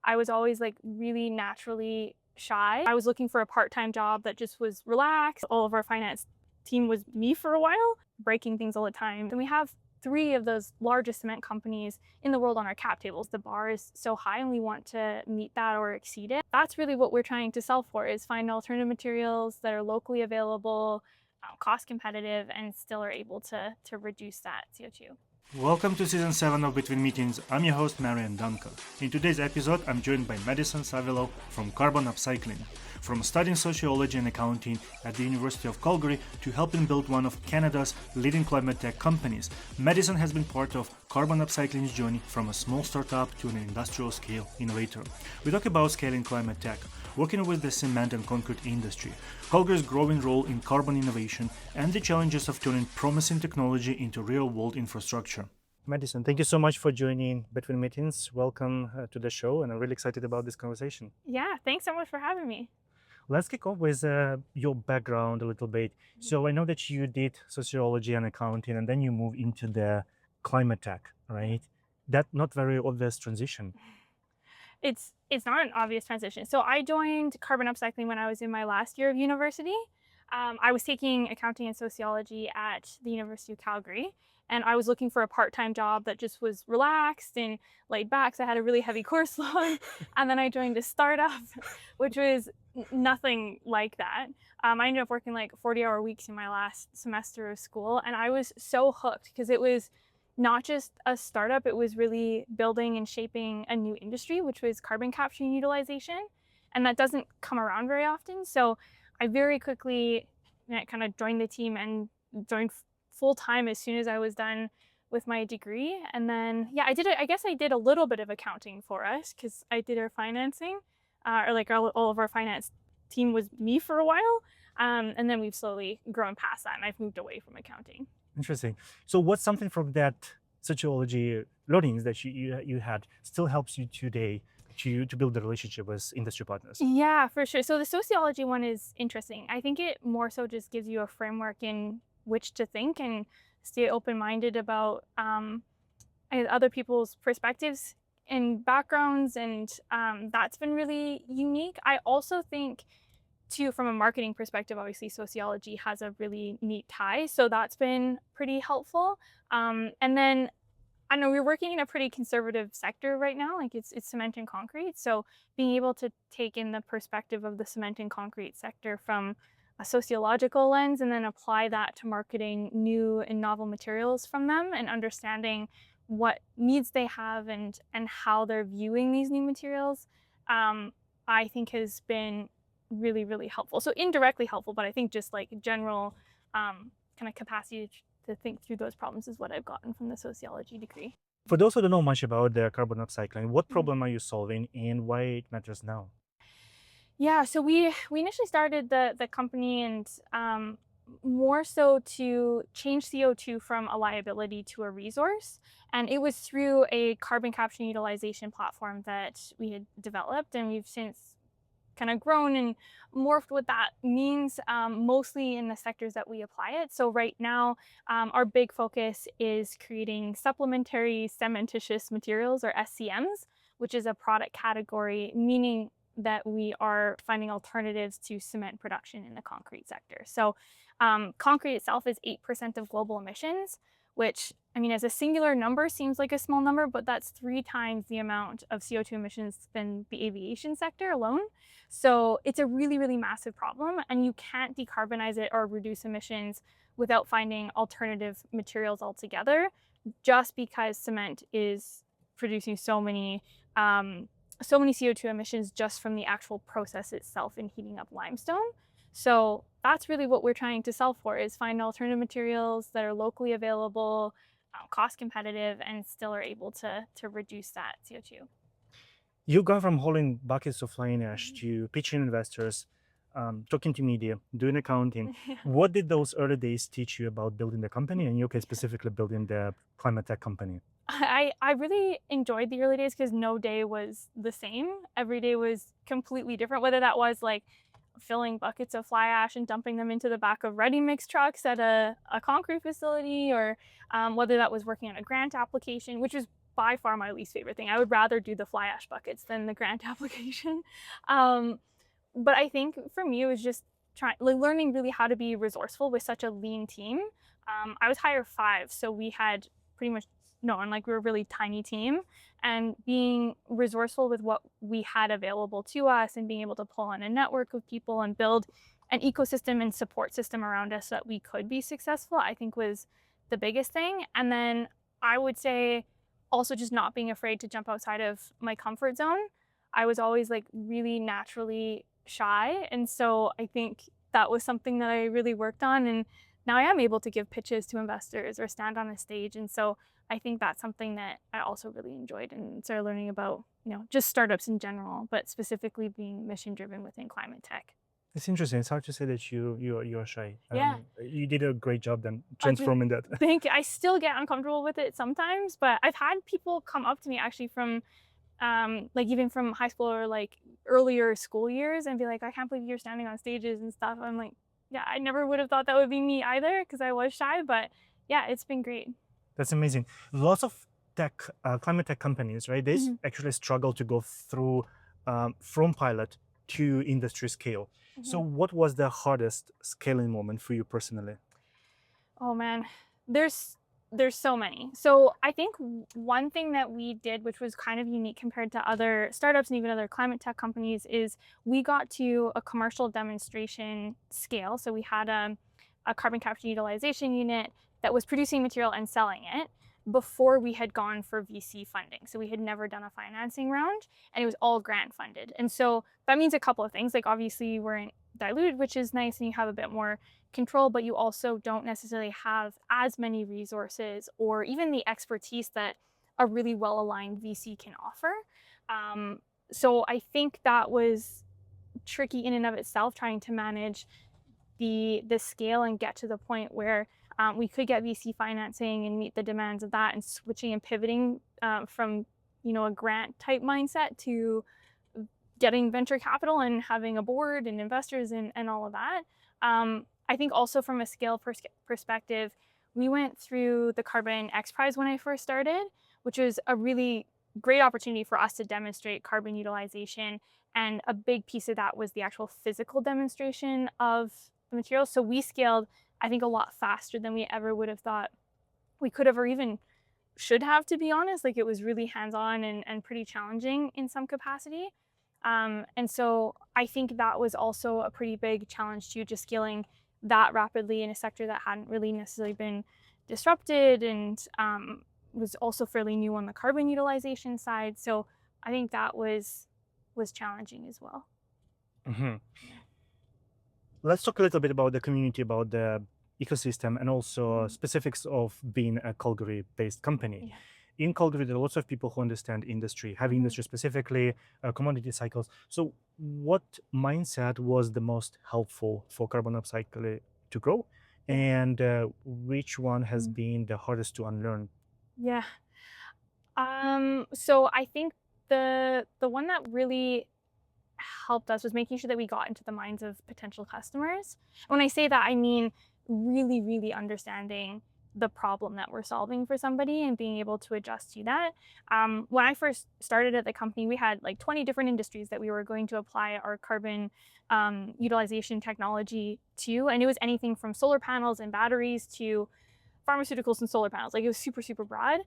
I was always like really naturally shy. I was looking for a part-time job that just was relaxed. All of our finance team was me for a while, breaking things all the time. And we have 3 of those largest cement companies in the world on our cap tables. The bar is so high and we want to meet that or exceed it. That's really what we're trying to solve for, is find alternative materials that are locally available, cost competitive, and still are able to reduce that CO2. Welcome to Season 7 of Between Meetings. I'm your host, Marian Duncan. In today's episode, I'm joined by Madison Savilow from Carbon Upcycling. From studying sociology and accounting at the University of Calgary to helping build one of Canada's leading climate tech companies, Madison has been part of Carbon Upcycling's journey from a small startup to an industrial-scale innovator. We talk about scaling climate tech, working with the cement and concrete industry, Calgary's growing role in carbon innovation, and the challenges of turning promising technology into real-world infrastructure. Madison, thank you so much for joining Between Meetings. Welcome to the show, and I'm really excited about this conversation. Yeah, thanks so much for having me. Let's kick off with your background a little bit. So I know that you did sociology and accounting, and then you moved into the climate tech, right? That not very obvious transition. It's not an obvious transition. So I joined Carbon Upcycling when I was in my last year of university. I was taking accounting and sociology at the University of Calgary, and I was looking for a part-time job that just was relaxed and laid back. So I had a really heavy course load, and then I joined a startup, which was nothing like that. I ended up working like 40-hour weeks in my last semester of school, and I was so hooked because it was not just a startup, it was really building and shaping a new industry, which was carbon capture and utilization. And that doesn't come around very often. So I very quickly kind of joined the team and joined full time as soon as I was done with my degree. And then, yeah, I guess I did a little bit of accounting for us because I did our financing, or like all of our finance team was me for a while. And then we've slowly grown past that, and I've moved away from accounting. Interesting. So what's something from that sociology learnings that you had still helps you today to build the relationship with industry partners? Yeah, for sure. So the sociology one is interesting. I think it more so just gives you a framework in which to think and stay open-minded about other people's perspectives and backgrounds, and that's been really unique. I also think too, from a marketing perspective, obviously sociology has a really neat tie, so that's been pretty helpful. And then I know we're working in a pretty conservative sector right now, like it's cement and concrete. So being able to take in the perspective of the cement and concrete sector from a sociological lens and then apply that to marketing new and novel materials from them and understanding what needs they have and how they're viewing these new materials, I think has been really, really helpful. So indirectly helpful, but I think just like general kind of capacity to think through those problems is what I've gotten from the sociology degree. For those who don't know much about the carbon upcycling, what problem are you solving and why it matters now? Yeah, so we initially started the company and more so to change CO2 from a liability to a resource. And it was through a carbon capture and utilization platform that we had developed, and we've since kind of grown and morphed what that means, mostly in the sectors that we apply it. So right now, our big focus is creating supplementary cementitious materials, or SCMs, which is a product category, meaning that we are finding alternatives to cement production in the concrete sector. So concrete itself is 8% of global emissions, which, I mean, as a singular number seems like a small number, but that's 3 times the amount of CO2 emissions than the aviation sector alone. So it's a really, really massive problem, and you can't decarbonize it or reduce emissions without finding alternative materials altogether, just because cement is producing so many CO2 emissions just from the actual process itself in heating up limestone. So that's really what we're trying to solve for, is find alternative materials that are locally available, cost competitive, and still are able to reduce that CO2. You gone from hauling buckets of flying ash to pitching investors, talking to media, doing accounting. What did those early days teach you about building the company, and in your case specifically building the climate tech company? I really enjoyed the early days because no day was the same. Every day was completely different, whether that was like filling buckets of fly ash and dumping them into the back of ready mix trucks at a concrete facility, or whether that was working on a grant application, which was by far my least favorite thing. I would rather do the fly ash buckets than the grant application. Um, but I think for me, it was just learning really how to be resourceful with such a lean team. I was hire 5, so we had pretty much no one. Like we were a really tiny team, and being resourceful with what we had available to us, and being able to pull on a network of people and build an ecosystem and support system around us so that we could be successful, I think was the biggest thing. And then I would say also just not being afraid to jump outside of my comfort zone. I was always like really naturally shy. And so I think that was something that I really worked on. And now I am able to give pitches to investors or stand on a stage. And so I think that's something that I also really enjoyed and started learning about, just startups in general, but specifically being mission driven within climate tech. It's interesting. It's hard to say that you're shy. Yeah. You did a great job then I just transforming that. think I still get uncomfortable with it sometimes, but I've had people come up to me actually from like even from high school or like earlier school years and be like, I can't believe you're standing on stages and stuff. I'm like, yeah, I never would have thought that would be me either because I was shy, but yeah, it's been great. That's amazing. Lots of climate tech companies, right? They actually struggle to go through from pilot to industry scale. So what was the hardest scaling moment for you personally? Oh man, there's so many. So I think one thing that we did, which was kind of unique compared to other startups and even other climate tech companies, is we got to a commercial demonstration scale. So we had a carbon capture utilization unit that was producing material and selling it before we had gone for VC funding. So we had never done a financing round and it was all grant funded. And so that means a couple of things. Like obviously you weren't diluted, which is nice, and you have a bit more control, but you also don't necessarily have as many resources or even the expertise that a really well-aligned VC can offer. So I think that was tricky in and of itself, trying to manage the scale and get to the point where we could get VC financing and meet the demands of that, and switching and pivoting from a grant type mindset to getting venture capital and having a board and investors and all of that. I think also from a scale perspective, we went through the Carbon X Prize when I first started, which was a really great opportunity for us to demonstrate carbon utilization. And a big piece of that was the actual physical demonstration of the material. So we scaled, I think, a lot faster than we ever would have thought we could have or even should have, to be honest. Like it was really hands-on and pretty challenging in some capacity. And so I think that was also a pretty big challenge too, just scaling that rapidly in a sector that hadn't really necessarily been disrupted and was also fairly new on the carbon utilization side. So I think that was challenging as well. Let's talk a little bit about the community, about the ecosystem, and also specifics of being a Calgary-based company. In Calgary, there are lots of people who understand industry, heavy industry specifically, commodity cycles. So what mindset was the most helpful for Carbon Upcycling to grow? And which one has been the hardest to unlearn? Yeah. So I think the one that really helped us was making sure that we got into the minds of potential customers. When I say that, I mean really, really understanding the problem that we're solving for somebody and being able to adjust to that. When I first started at the company, we had like 20 different industries that we were going to apply our carbon utilization technology to. And it was anything from solar panels and batteries to pharmaceuticals and solar panels. Like it was super, super broad.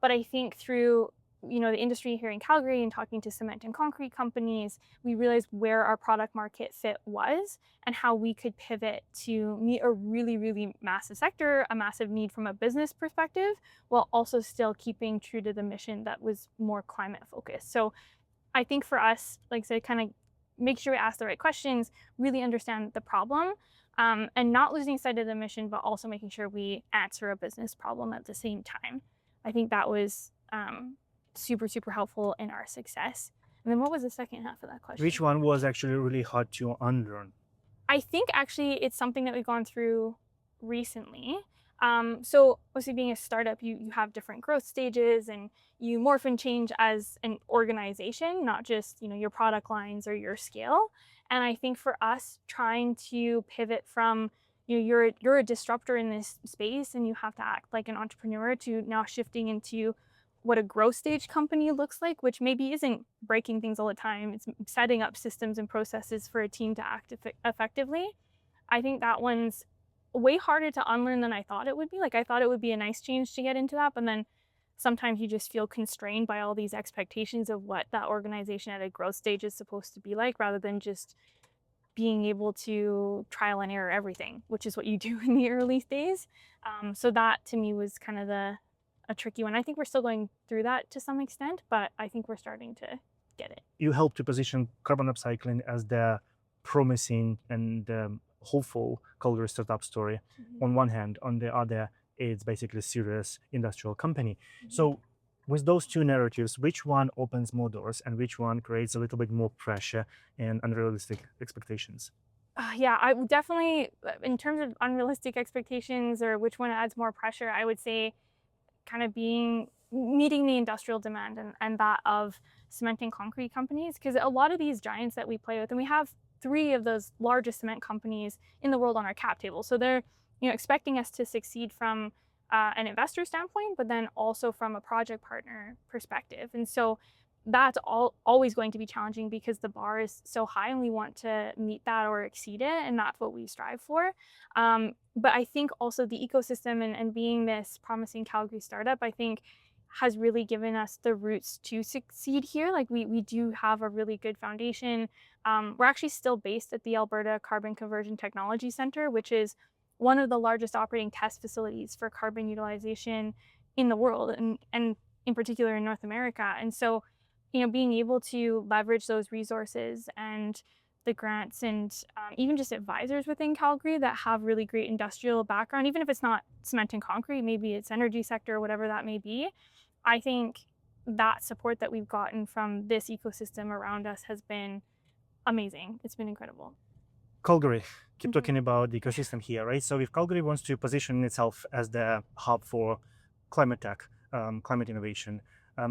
But I think through the industry here in Calgary and talking to cement and concrete companies, we realized where our product market fit was and how we could pivot to meet a really, really massive sector, a massive need from a business perspective, while also still keeping true to the mission that was more climate focused. So I think for us, like I said, kind of make sure we ask the right questions, really understand the problem, and not losing sight of the mission, but also making sure we answer a business problem at the same time. I think that was super, super helpful in our success. And then what was the second half of that question? Which one was actually really hard to unlearn? I think actually it's something that we've gone through recently. So obviously being a startup, you have different growth stages and you morph and change as an organization, not just your product lines or your scale. And I think for us, trying to pivot from you're a disruptor in this space and you have to act like an entrepreneur, to now shifting into what a growth stage company looks like, which maybe isn't breaking things all the time. It's setting up systems and processes for a team to act effectively. I think that one's way harder to unlearn than I thought it would be. Like I thought it would be a nice change to get into that, but then sometimes you just feel constrained by all these expectations of what that organization at a growth stage is supposed to be like, rather than just being able to trial and error everything, which is what you do in the early days. So that to me was kind of a tricky one. I think we're still going through that to some extent, but I think we're starting to get it. You help to position carbon upcycling as the promising and hopeful Calgary startup story on one hand. On the other, it's basically a serious industrial company. So with those two narratives, which one opens more doors and which one creates a little bit more pressure and unrealistic expectations? Yeah, I would definitely, in terms of unrealistic expectations or which one adds more pressure, I would say kind of being meeting the industrial demand and that of cement and concrete companies, because a lot of these giants that we play with, and we have three of those largest cement companies in the world on our cap table, so they're expecting us to succeed from an investor standpoint, but then also from a project partner perspective. And so that's always going to be challenging because the bar is so high and we want to meet that or exceed it, and that's what we strive for. But I think also the ecosystem and being this promising Calgary startup, I think has really given us the roots to succeed here. Like we do have a really good foundation. We're actually still based at the Alberta Carbon Conversion Technology Center, which is one of the largest operating test facilities for carbon utilization in the world, and in particular in North America. And so being able to leverage those resources and the grants and even just advisors within Calgary that have really great industrial background, even if it's not cement and concrete, maybe it's energy sector or whatever that may be. I think that support that we've gotten from this ecosystem around us has been amazing. It's been incredible. Calgary, keep talking about the ecosystem here, right? So if Calgary wants to position itself as the hub for climate tech, climate innovation,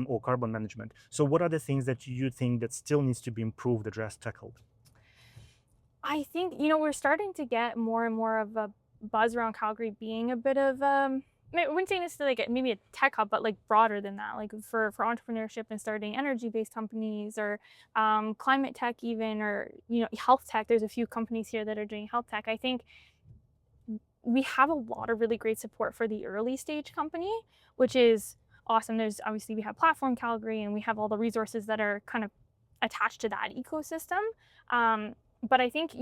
or carbon management, so what are the things that you think that still needs to be improved, addressed, tackled? I think, we're starting to get more and more of a buzz around Calgary being a bit of, I wouldn't say necessarily like maybe a tech hub, but like broader than that, like for entrepreneurship and starting energy-based companies or climate tech even, or, health tech. There's a few companies here that are doing health tech. I think we have a lot of really great support for the early stage company, which is awesome. There's obviously we have Platform Calgary and we have all the resources that are kind of attached to that ecosystem. But I think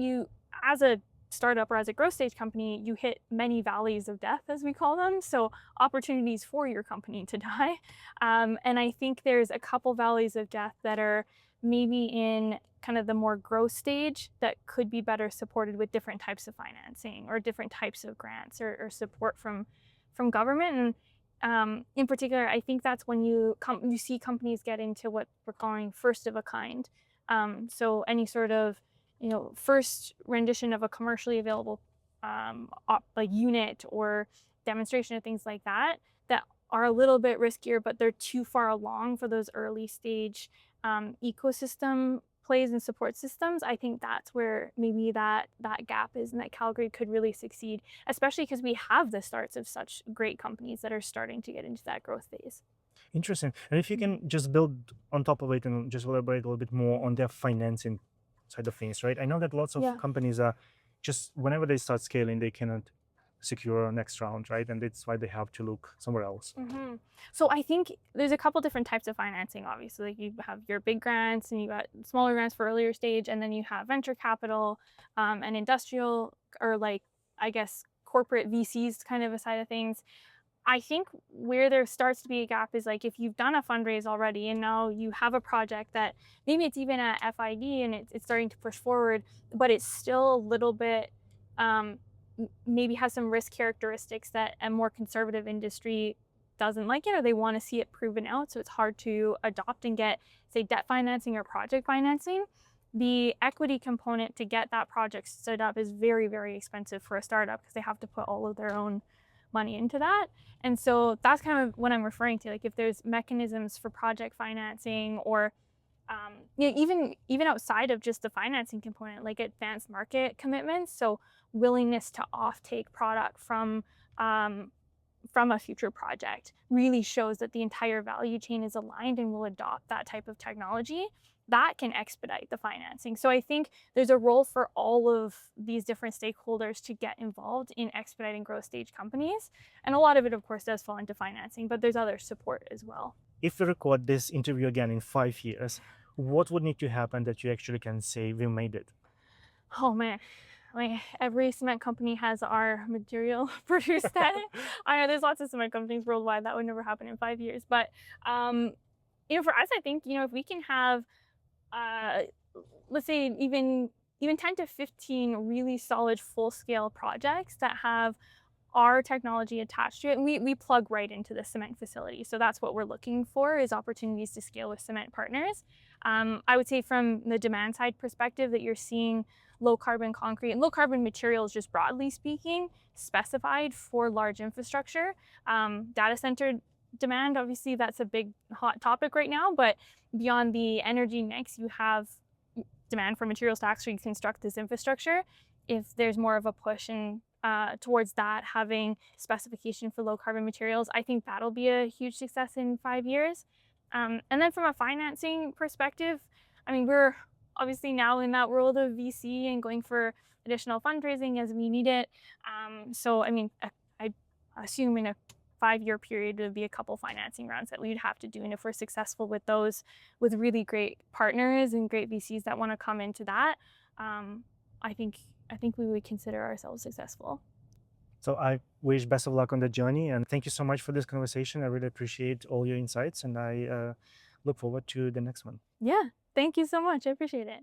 as a startup or as a growth stage company, you hit many valleys of death, as we call them. So opportunities for your company to die. And I think there's a couple valleys of death that are maybe in kind of the more growth stage that could be better supported with different types of financing or different types of grants or support from government. And in particular, I think that's when you see companies get into what we're calling first of a kind. So any sort of first rendition of a commercially available like unit or demonstration of things like that are a little bit riskier, but they're too far along for those early stage ecosystem plays and support systems. I think that's where maybe that gap is, and that Calgary could really succeed, especially because we have the starts of such great companies that are starting to get into that growth phase. Interesting. And if you can just build on top of it and just elaborate a little bit more on their financing side of things, right? I know that lots of companies are just whenever they start scaling, they cannot secure a next round, right? And that's why they have to look somewhere else. So I think there's a couple different types of financing. Obviously, like you have your big grants and you got smaller grants for earlier stage, and then you have venture capital and industrial, or like I guess corporate VCs kind of a side of things. I think where there starts to be a gap is like if you've done a fundraise already and now you have a project that maybe it's even at FID and it's starting to push forward, but it's still a little bit maybe has some risk characteristics that a more conservative industry doesn't like it, or they want to see it proven out. So it's hard to adopt and get, say, debt financing or project financing. The equity component to get that project stood up is very, very expensive for a startup because they have to put all of their own money into that. And so that's kind of what I'm referring to. Like if there's mechanisms for project financing or even outside of just the financing component, like advanced market commitments, so willingness to offtake product from from a future project really shows that the entire value chain is aligned and will adopt that type of technology, that can expedite the financing. So I think there's a role for all of these different stakeholders to get involved in expediting growth stage companies. And a lot of it, of course, does fall into financing, but there's other support as well. If we record this interview again in 5 years, what would need to happen that you actually can say we made it? Oh man, like every cement company has our material produced at it. I know there's lots of cement companies worldwide. That would never happen in 5 years. But for us, I think if we can have, uh, let's say even 10 to 15 really solid full scale projects that have our technology attached to it, and we plug right into the cement facility. So that's what we're looking for, is opportunities to scale with cement partners. I would say from the demand side perspective that you're seeing low carbon concrete and low carbon materials, just broadly speaking, specified for large infrastructure. Data center demand, obviously that's a big hot topic right now, but beyond the energy mix, you have demand for materials to actually construct this infrastructure. If there's more of a push towards that, having specification for low carbon materials, I think that'll be a huge success in 5 years. And then from a financing perspective, I mean, we're obviously now in that world of VC and going for additional fundraising as we need it. So, I mean, I assume in a 5 year period, there'd be a couple financing rounds that we'd have to do. And if we're successful with those, with really great partners and great VCs that want to come into that, I think we would consider ourselves successful. So I wish best of luck on the journey, and thank you so much for this conversation. I really appreciate all your insights, and I look forward to the next one. Yeah, thank you so much. I appreciate it.